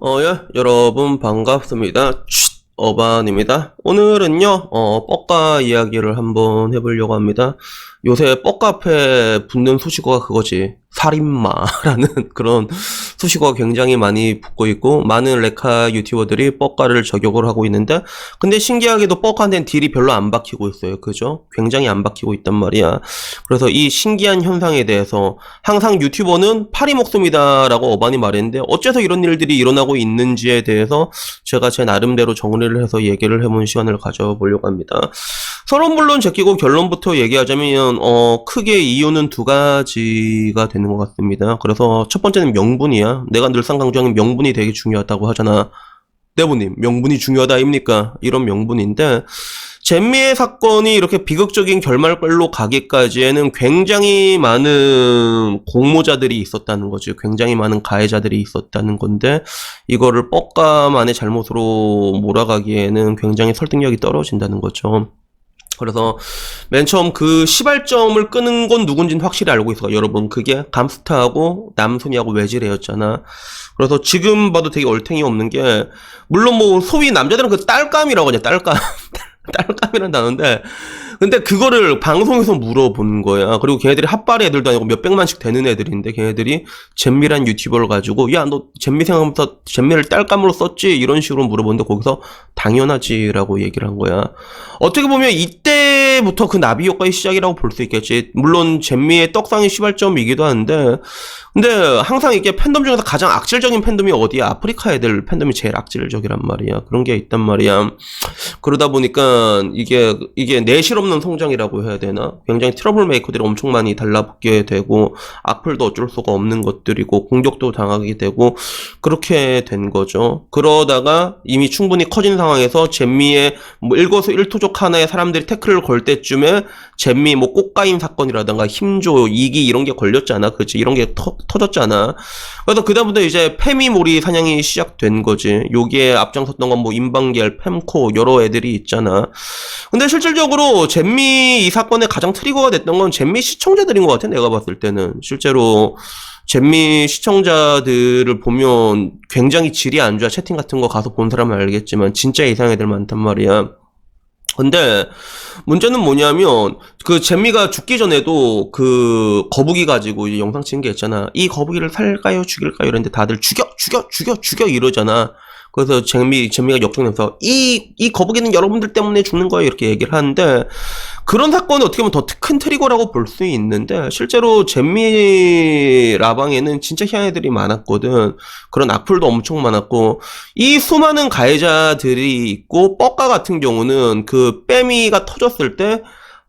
예, 여러분 반갑습니다. 어반입니다. 오늘은요, 뻑가 이야기를 한번 해보려고 합니다. 요새 뻑가 앞에 붙는 수식어가 그거지. 살인마라는 그런 수식어가 굉장히 많이 붙고 있고, 많은 레카 유튜버들이 뻑가를 저격을 하고 있는데, 근데 신기하게도 뻑가한테는 딜이 별로 안 박히고 있어요. 그죠? 굉장히 안 박히고 있단 말이야. 그래서 이 신기한 현상에 대해서 항상 유튜버는 팔이 목숨이다라고 어반이 말했는데, 어째서 이런 일들이 일어나고 있는지에 대해서 제가 제 나름대로 정리를 해서 얘기를 해본 시간을 가져보려고 합니다. 서론 물론 제끼고 결론부터 얘기하자면 크게 이유는 두 가지가 되는 것 같습니다. 그래서 첫 번째는 명분이야. 내가 늘상 강조하는 명분이 되게 중요하다고 하잖아. 대부님 명분이 중요하다 아닙니까? 이런 명분인데 잼미의 사건이 이렇게 비극적인 결말로 가기까지에는 굉장히 많은 공모자들이 있었다는 거지. 굉장히 많은 가해자들이 있었다는 건데 이거를 뻑가만의 잘못으로 몰아가기에는 굉장히 설득력이 떨어진다는 거죠. 그래서 맨 처음 그 시발점을 끄는 건 누군지는 확실히 알고 있어. 여러분 그게 감스타하고 남순이하고 외지레였잖아. 그래서 지금 봐도 되게 얼탱이 없는 게 물론 뭐 소위 남자들은 그 딸감이라고 하냐. 딸감 딸감이란 단어인데 근데 그거를 방송에서 물어본 거야. 그리고 걔네들이 핫바리 애들도 아니고 몇백만씩 되는 애들인데 걔네들이 잼미란 유튜버를 가지고 야 너 잼미 생각하면서 잼미를 딸감으로 썼지? 이런 식으로 물어보는데 거기서 당연하지라고 얘기를 한 거야. 어떻게 보면 이때부터 그 나비 효과의 시작이라고 볼 수 있겠지. 물론 잼미의 떡상이 시발점이기도 한데 근데 항상 이게 팬덤 중에서 가장 악질적인 팬덤이 어디야? 아프리카 애들 팬덤이 제일 악질적이란 말이야. 그런 게 있단 말이야. 그러다 보니까 이게 내실 없는 성장이라고 해야 되나? 굉장히 트러블 메이커들이 엄청 많이 달라붙게 되고 악플도 어쩔 수가 없는 것들이고 공격도 당하게 되고 그렇게 된 거죠. 그러다가 이미 충분히 커진 상황에서 잼미의 뭐 일거수일투족 하나의 사람들이 태클을 걸 때쯤에 잼미 뭐 꽃가임 사건이라든가 힘조 2기 이런 게 걸렸잖아. 그치? 이런 게 터졌잖아. 그래서 그다음부터 이제 페미몰이 사냥이 시작된 거지. 여기에 앞장섰던 건 뭐 임방겔, fem코 여러 애들이 있잖아. 근데 실질적으로 잼미 이 사건의 가장 트리거가 됐던 건 잼미 시청자들인 것 같아. 내가 봤을 때는 실제로 잼미 시청자들을 보면 굉장히 질이 안 좋아. 채팅 같은 거 가서 본 사람은 알겠지만 진짜 이상한 애들 많단 말이야. 근데 문제는 뭐냐면 그 잼미가 죽기 전에도 그 거북이 가지고 이제 영상 찍은 게 있잖아. 이 거북이를 살까요 죽일까요 이랬는데 다들 죽여 이러잖아. 그래서 잼미가 역정내서 이 거북이는 여러분들 때문에 죽는 거예요 이렇게 얘기를 하는데 그런 사건이 어떻게 보면 더 큰 트리거라고 볼 수 있는데 실제로 잼미 라방에는 진짜 희한한 애들이 많았거든. 그런 악플도 엄청 많았고 이 수많은 가해자들이 있고 뻑가 같은 경우는 그 빼미가 터졌을 때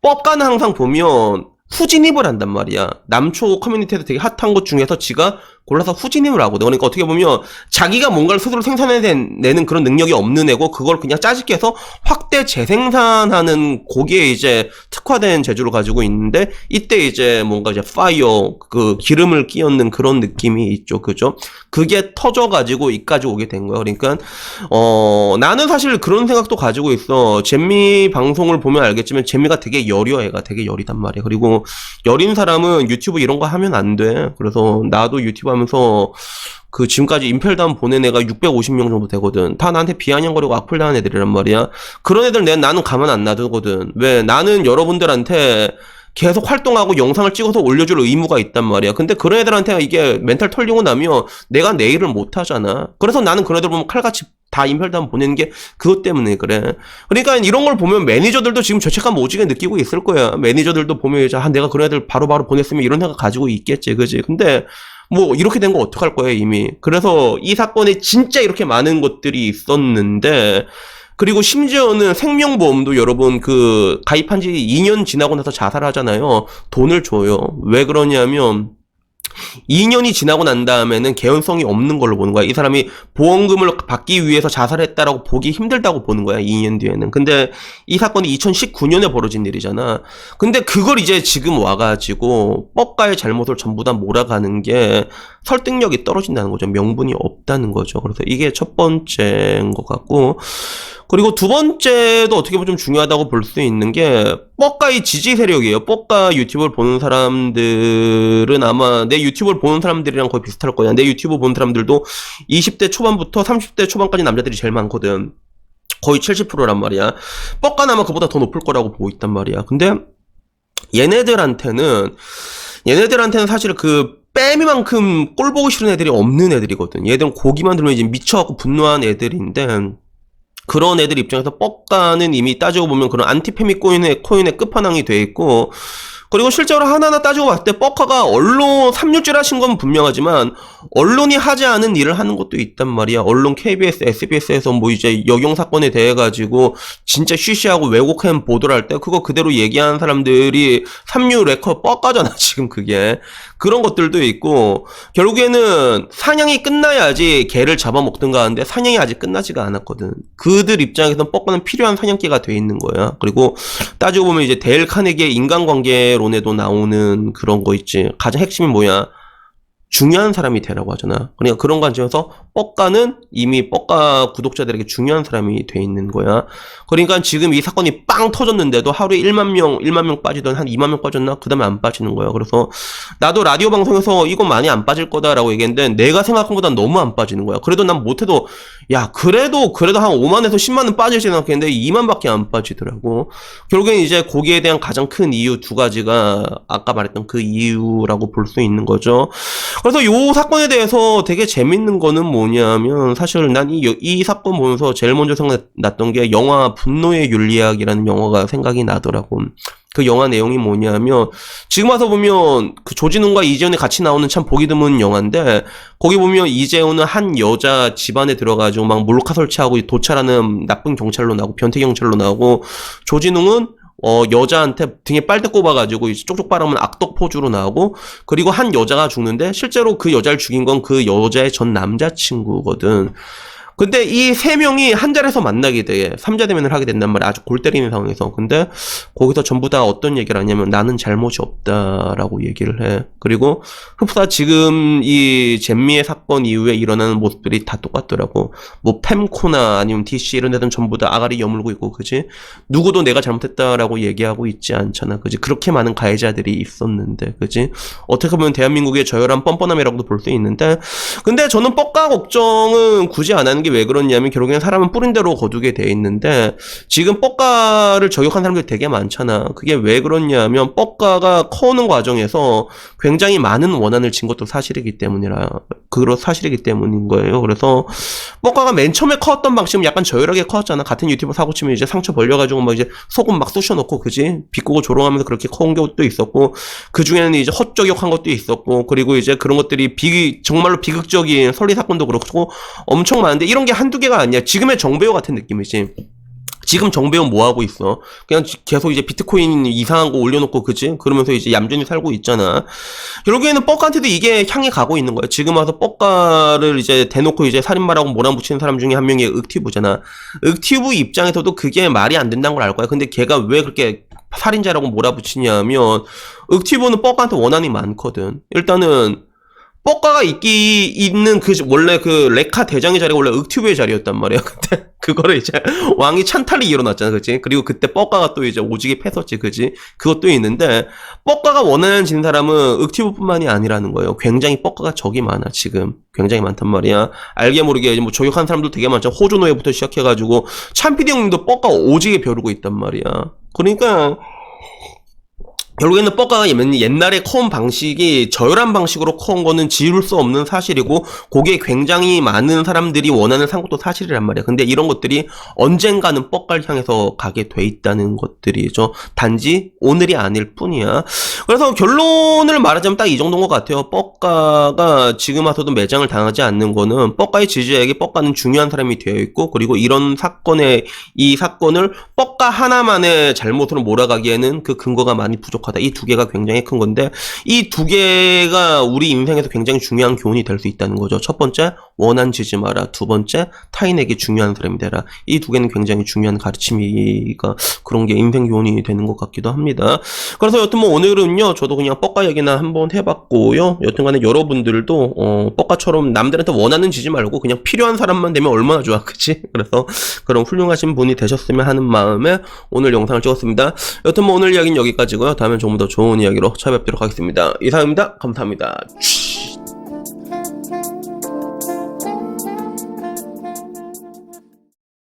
뻑가는 항상 보면 후진입을 한단 말이야. 남초 커뮤니티에서 되게 핫한 것 중에서 지가 골라서 후진입을 하거든. 그러니까 어떻게 보면 자기가 뭔가를 스스로 생산해내는 그런 능력이 없는 애고 그걸 그냥 짜집게 해서 확대 재생산하는 거기에 이제 특화된 재주를 가지고 있는데 이때 이제 뭔가 이제 파이어 그 기름을 끼얹는 그런 느낌이 있죠. 그죠? 그게 터져가지고 이까지 오게 된 거야. 그러니까 나는 사실 그런 생각도 가지고 있어. 잼미 방송을 보면 알겠지만 잼미가 되게 여려. 애가 되게 여리단 말이야. 그리고 여린 사람은 유튜브 이런 거 하면 안 돼. 그래서 나도 유튜브 하면서 그 지금까지 임펠담 보낸 애가 650명 정도 되거든. 다 나한테 비아냥거리고 악플당한 애들이란 말이야. 그런 애들 나는 가만 안 놔두거든. 왜? 나는 여러분들한테 계속 활동하고 영상을 찍어서 올려줄 의무가 있단 말이야. 근데 그런 애들한테 이게 멘탈 털리고 나면 내가 내 일을 못 하잖아. 그래서 나는 그런 애들 보면 칼같이 다 임펠담 보내는 게 그것 때문에 그래. 그러니까 이런 걸 보면 매니저들도 지금 죄책감 오지게 느끼고 있을 거야. 매니저들도 보면 이제 내가 그런 애들 바로바로 보냈으면 이런 생각 가지고 있겠지. 그지? 근데 뭐 이렇게 된 거 어떡할 거야 이미. 그래서 이 사건에 진짜 이렇게 많은 것들이 있었는데 그리고 심지어는 생명보험도 여러분 그 가입한 지 2년 지나고 나서 자살하잖아요. 돈을 줘요. 왜 그러냐면 2년이 지나고 난 다음에는 개연성이 없는 걸로 보는 거야. 이 사람이 보험금을 받기 위해서 자살했다라고 보기 힘들다고 보는 거야. 2년 뒤에는. 근데 이 사건이 2019년에 벌어진 일이잖아. 근데 그걸 이제 지금 와가지고 뻑가의 잘못을 전부 다 몰아가는 게 설득력이 떨어진다는 거죠. 명분이 없다는 거죠. 그래서 이게 첫 번째인 것 같고 그리고 두 번째도 어떻게 보면 좀 중요하다고 볼 수 있는 게 뻑가의 지지 세력이에요. 뻑가 유튜브를 보는 사람들은 아마 내 유튜브를 보는 사람들이랑 거의 비슷할 거야. 내 유튜브 보는 사람들도 20대 초반부터 30대 초반까지 남자들이 제일 많거든. 거의 70%란 말이야. 뻑가는 아마 그보다 더 높을 거라고 보고 있단 말이야. 근데 얘네들한테는 사실 그 빼미만큼 꼴 보기 싫은 애들이 없는 애들이거든. 얘들은 고기만 들면 이제 미쳐갖고 분노한 애들인데, 그런 애들 입장에서 뻑가는 이미 따지고 보면 그런 안티페미 코인의 끝판왕이 돼 있고, 그리고 실제로 하나하나 따지고 봤을 때 뻑가가 언론 삼류질 하신 건 분명하지만 언론이 하지 않은 일을 하는 것도 있단 말이야. 언론 KBS, SBS에서 뭐 이제 여경 사건에 대해 가지고 진짜 쉬쉬하고 왜곡한 보도를 할 때 그거 그대로 얘기하는 사람들이 삼류 레커 뻑가잖아 지금 그게. 그런 것들도 있고, 결국에는 사냥이 끝나야지 개를 잡아먹든가 하는데 사냥이 아직 끝나지가 않았거든. 그들 입장에서는 뻑가는 필요한 사냥개가 돼 있는 거야. 그리고 따지고 보면 이제 데일 카네기의 인간관계론에도 나오는 그런 거 있지. 가장 핵심이 뭐야? 중요한 사람이 되라고 하잖아. 그러니까 그런 관점에서 뻑가는 이미 뻑가 구독자들에게 중요한 사람이 돼 있는 거야. 그러니까 지금 이 사건이 빵 터졌는데도 하루에 1만 명 빠지던 한 2만 명 빠졌나? 그 다음에 안 빠지는 거야. 그래서 나도 라디오 방송에서 이건 많이 안 빠질 거다라고 얘기했는데 내가 생각한 것보다 너무 안 빠지는 거야. 그래도 난 못해도 야 그래도 한 5만에서 10만은 빠질지 생각했는데 2만밖에 안 빠지더라고. 결국엔 이제 거기에 대한 가장 큰 이유 두 가지가 아까 말했던 그 이유라고 볼 수 있는 거죠. 그래서 요 사건에 대해서 되게 재밌는 거는 뭐냐면 사실 난 이 사건 보면서 제일 먼저 생각났던 게 영화 분노의 윤리학이라는 영화가 생각이 나더라고. 그 영화 내용이 뭐냐면 지금 와서 보면 그 조진웅과 이재훈이 같이 나오는 참 보기 드문 영화인데 거기 보면 이재훈은 한 여자 집안에 들어가지고 막 몰카 설치하고 도찰하는 나쁜 경찰로 나오고 변태 경찰로 나오고 조진웅은 여자한테 등에 빨대 꼽아가지고 이제 쪽쪽 빨아면 악덕 포주로 나오고 그리고 한 여자가 죽는데 실제로 그 여자를 죽인 건 그 여자의 전 남자친구거든. 근데 이 세 명이 한 자리에서 만나게 돼. 삼자 대면을 하게 된단 말이야. 아주 골 때리는 상황에서. 근데 거기서 전부 다 어떤 얘기를 하냐면 나는 잘못이 없다라고 얘기를 해. 그리고 흡사 지금 이 잼미의 사건 이후에 일어나는 모습들이 다 똑같더라고. 뭐 팸코나 아니면 DC 이런 데는 전부 다 아가리 여물고 있고 그지? 누구도 내가 잘못했다라고 얘기하고 있지 않잖아. 그지? 그렇게 많은 가해자들이 있었는데 그지? 어떻게 보면 대한민국의 저열한 뻔뻔함이라고도 볼 수 있는데 근데 저는 뻑가 걱정은 굳이 안 하는 게 왜 그러냐면 결국엔 사람은 뿌린 대로 거두게 돼 있는데 지금 뻑가를 저격한 사람들이 되게 많잖아. 그게 왜 그러냐면 뻑가가 커오는 과정에서 굉장히 많은 원한을 진 것도 사실이기 때문인 거예요. 그래서 뻑가가 맨 처음에 커왔던 방식은 약간 저열하게 커왔잖아. 같은 유튜브 사고 치면 이제 상처 벌려가지고 막 이제 소금 막 쑤셔놓고 그지? 비꼬고 조롱하면서 그렇게 커온 것도 있었고 그 중에는 이제 헛저격한 것도 있었고 그리고 이제 그런 것들이 정말로 비극적인 설리 사건도 그렇고 엄청 많은데 이런 게 한두 개가 아니야. 지금의 정배우 같은 느낌이지. 지금 정배우 뭐 하고 있어? 그냥 계속 이제 비트코인 이상한 거 올려놓고 그지? 그러면서 이제 얌전히 살고 있잖아. 결국에는 뻑가한테도 이게 향해 가고 있는 거야. 지금 와서 뻑가를 이제 대놓고 이제 살인마라고 몰아붙이는 사람 중에 한 명이 윽튜브잖아. 윽튜브 입장에서도 그게 말이 안 된다는 걸 알 거야. 근데 걔가 왜 그렇게 살인자라고 몰아붙이냐면 윽튜브는 뻑가한테 원한이 많거든. 일단은 뻑가가 있는 원래 그 레카 대장의 자리가 원래 윽튜브의 자리였단 말이야. 근데 그거를 이제 왕이 찬탈이 일어났잖아. 그치? 그리고 그때 뻑가가 또 이제 오지게 패섰지. 그치? 그것도 있는데, 뻑가가 원하는 진 사람은 윽튜브뿐만이 아니라는 거예요. 굉장히 뻑가가 적이 많아, 지금. 굉장히 많단 말이야. 알게 모르게 뭐 저격한 사람도 되게 많죠. 호주노예부터 시작해가지고, 참피디 형님도 뻑가 오지게 벼르고 있단 말이야. 그러니까, 결국에는 뻑가가 옛날에 커온 방식이 저열한 방식으로 커온 거는 지울 수 없는 사실이고 거기에 굉장히 많은 사람들이 원하는 산 것도 사실이란 말이야. 근데 이런 것들이 언젠가는 뻑가를 향해서 가게 돼 있다는 것들이죠. 단지 오늘이 아닐 뿐이야. 그래서 결론을 말하자면 딱 이 정도인 것 같아요. 뻑가가 지금 와서도 매장을 당하지 않는 거는 뻑가의 지지자에게 뻑가는 중요한 사람이 되어 있고 그리고 이런 이 사건을 뻑가 하나만의 잘못으로 몰아가기에는 그 근거가 많이 부족하다. 완벽하다. 이 두 개가 굉장히 큰 건데 이 두 개가 우리 인생에서 굉장히 중요한 교훈이 될 수 있다는 거죠. 첫 번째, 원한지지 마라. 두 번째, 타인에게 중요한 사람이 되라. 이 두 개는 굉장히 중요한 가르침이가 그런 게 인생 교훈이 되는 것 같기도 합니다. 그래서 여튼 뭐 오늘은요, 저도 그냥 뻑가 얘기나 한번 해봤고요. 여튼간에 여러분들도 뻑가처럼 남들한테 원하는 지지 말고 그냥 필요한 사람만 되면 얼마나 좋아, 그치? 그래서 그런 훌륭하신 분이 되셨으면 하는 마음에 오늘 영상을 찍었습니다. 여튼 뭐 오늘 이야기는 여기까지고요. 다음엔 조금 더 좋은 이야기로 찾아뵙도록 하겠습니다. 이상입니다. 감사합니다.